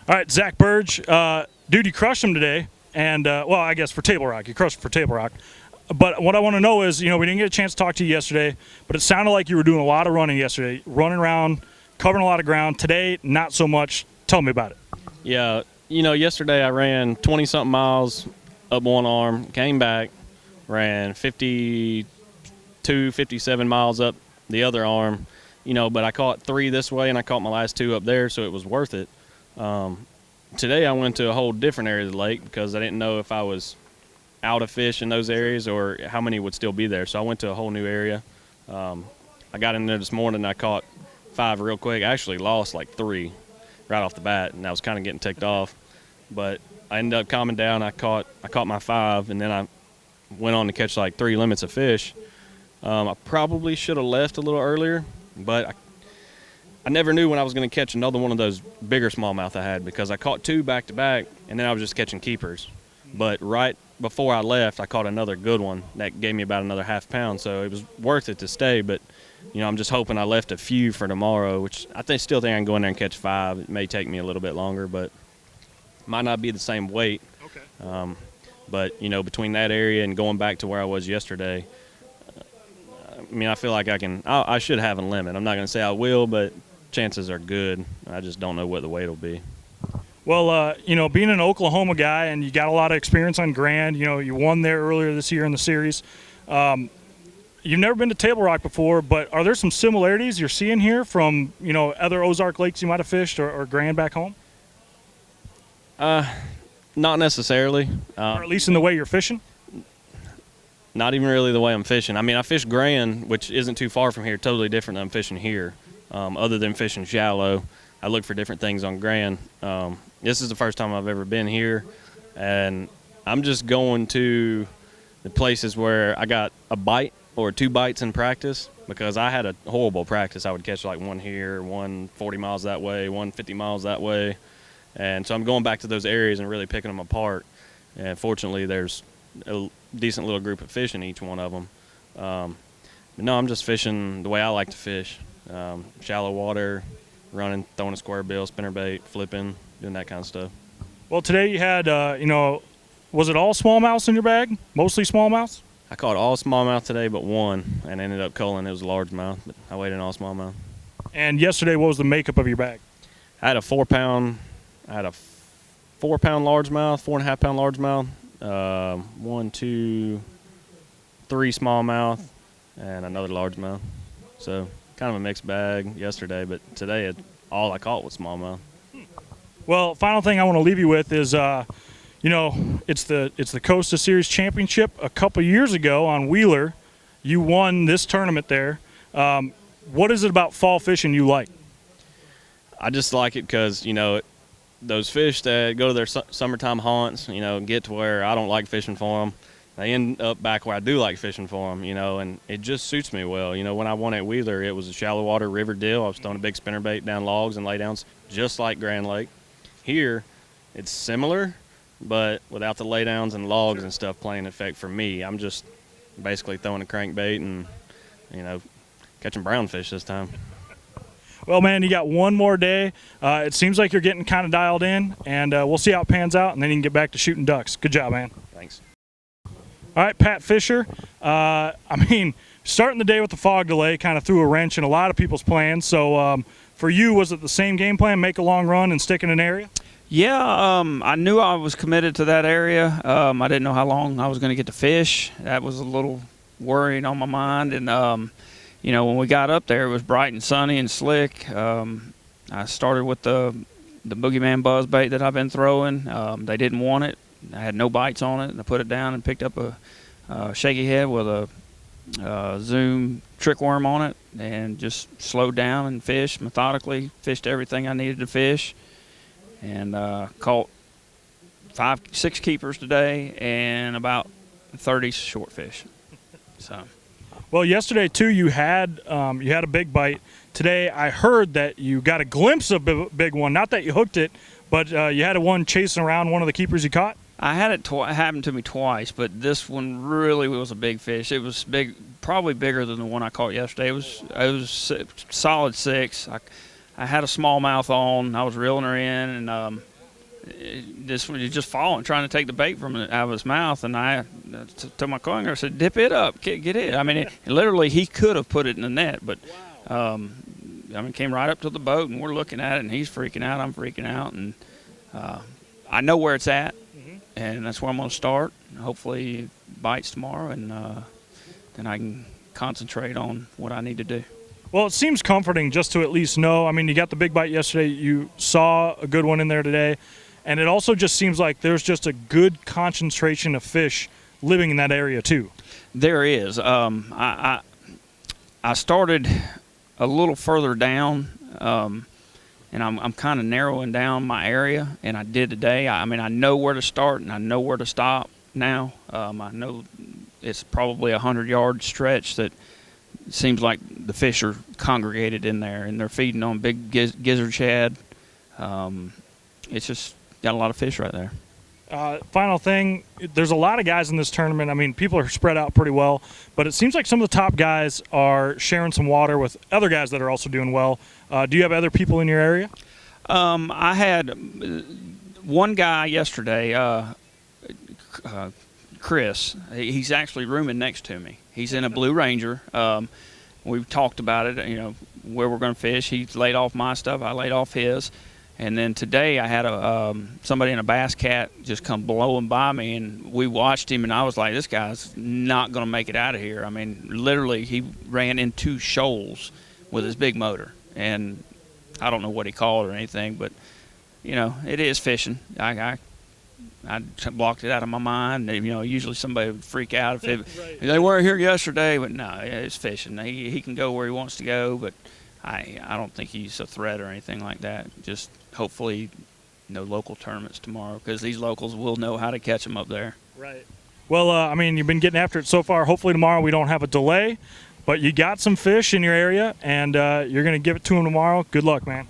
All right, Zach Burge, dude, you crushed him today, and well, I guess for Table Rock, you crushed for Table Rock. But what I want to know is, we didn't get a chance to talk to you yesterday, but it sounded like you were doing a lot of running yesterday, running around, covering a lot of ground. Today, not so much. Tell me about it. Yeah, yesterday I ran 20-something miles up one arm, came back, ran 52, 57 miles up the other arm, but I caught 3 this way and I caught my last 2 up there, so it was worth it. Today I went to a whole different area of the lake because I didn't know if I was out of fish in those areas or how many would still be there. So I went to a whole new area. I got in there this morning and I caught 5 real quick. I actually lost like 3 right off the bat, and I was kind of getting ticked off. But I ended up calming down. I caught my 5, and then I went on to catch like 3 limits of fish. I probably should have left a little earlier, but I never knew when I was going to catch another one of those bigger smallmouth I had because I caught 2 back to back, and then I was just catching keepers. But right before I left, I caught another good one that gave me about another half pound, so it was worth it to stay. But I'm just hoping I left a few for tomorrow, which still think I can go in there and catch 5. It may take me a little bit longer, but might not be the same weight. Okay. But between that area and going back to where I was yesterday, I feel like I should have a limit. I'm not going to say I will, but chances are good. I just don't know what the weight will be. Well, being an Oklahoma guy and you got a lot of experience on Grand, you won there earlier this year in the series. You've never been to Table Rock before, but are there some similarities you're seeing here from, other Ozark lakes you might have fished or Grand back home? Not necessarily. Or at least in the way you're fishing? Not even really the way I'm fishing. I fish Grand, which isn't too far from here, totally different than I'm fishing here. Other than fishing shallow, I look for different things on Grand. This is the first time I've ever been here, and I'm just going to the places where I got a bite or 2 bites in practice because I had a horrible practice. I would catch like one here, one 40 miles that way, one 50 miles that way. And so I'm going back to those areas and really picking them apart. And fortunately, there's a decent little group of fish in each one of them. But no, I'm just fishing the way I like to fish. Shallow water, running, throwing a square bill, spinnerbait, flipping, doing that kind of stuff. Well, today you had, was it all smallmouths in your bag? Mostly smallmouths? I caught all smallmouth today but one and ended up culling. It was a largemouth, but I weighed in all smallmouth. And yesterday, what was the makeup of your bag? I had a 4-pound largemouth, 4.5-pound largemouth, 1, 2, 3 smallmouth, and another largemouth. So kind of a mixed bag yesterday, but today all I caught was smallmouth. Well, final thing I want to leave you with is, it's the Costa Series Championship. A couple years ago on Wheeler, you won this tournament there. What is it about fall fishing you like? I just like it because, those fish that go to their summertime haunts, get to where I don't like fishing for them. They end up back where I do like fishing for them, and it just suits me well. When I won at Wheeler, it was a shallow water river deal. I was throwing a big spinnerbait down logs and laydowns just like Grand Lake. Here, it's similar, but without the laydowns and logs and stuff playing effect for me. I'm just basically throwing a crankbait and, catching brownfish this time. Well, man, you got one more day. It seems like you're getting kind of dialed in, and we'll see how it pans out, and then you can get back to shooting ducks. Good job, man. Thanks. All right, Pat Fisher. Starting the day with the fog delay kind of threw a wrench in a lot of people's plans. So for you, was it the same game plan, make a long run and stick in an area? Yeah, I knew I was committed to that area. I didn't know how long I was going to get to fish. That was a little worrying on my mind. And, when we got up there, it was bright and sunny and slick. I started with the Boogeyman buzzbait that I've been throwing. They didn't want it. I had no bites on it, and I put it down and picked up a shaky head with a Zoom trick worm on it and just slowed down and fished methodically, fished everything I needed to fish, and caught 5, 6 keepers today and about 30 short fish. So. Well, yesterday too, you had a big bite. Today, I heard that you got a glimpse of a big one. Not that you hooked it, but you had one chasing around one of the keepers you caught. I had it happen to me twice, but this one really was a big fish. It was big, probably bigger than the one I caught yesterday. It was solid 6. I I had a smallmouth on. I was reeling her in, and this one was just falling, trying to take the bait from out of his mouth. And I told my co-angler, I said, "Dip it up, get it." I mean, literally, he could have put it in the net, but I mean, came right up to the boat, and we're looking at it, and he's freaking out. I'm freaking out, and I know where it's at, and that's where I'm going to start. Hopefully, it bites tomorrow, and then I can concentrate on what I need to do. Well, it seems comforting just to at least know. I mean, you got the big bite yesterday. You saw a good one in there today. And it also just seems like there's just a good concentration of fish living in that area too. There is. I started a little further down, and I'm kind of narrowing down my area, and I did today. I mean, I know where to start and I know where to stop now. I know it's probably a 100-yard stretch that seems like the fish are congregated in there, and they're feeding on big gizzard shad. It's just got a lot of fish right there. Final thing, there's a lot of guys in this tournament. I mean, people are spread out pretty well, but it seems like some of the top guys are sharing some water with other guys that are also doing well. Do you have other people in your area? I had one guy yesterday, Chris. He's actually rooming next to me. He's in a Blue Ranger. We've talked about it, you know, where we're going to fish. He laid off my stuff. I laid off his. And then today I had somebody in a bass cat just come blowing by me, and we watched him, and I was like, this guy's not going to make it out of here. I mean, literally, he ran into shoals with his big motor, and I don't know what he called or anything, but, you know, it is fishing. I blocked it out of my mind. You know, usually somebody would freak out if they weren't here yesterday, but no, it's fishing. He can go where he wants to go, but I don't think he's a threat or anything like that. Just hopefully no local tournaments tomorrow, because these locals will know how to catch them up there. Right. Well, I mean, you've been getting after it so far. Hopefully tomorrow we don't have a delay, but you got some fish in your area, and you're going to give it to them tomorrow. Good luck, man.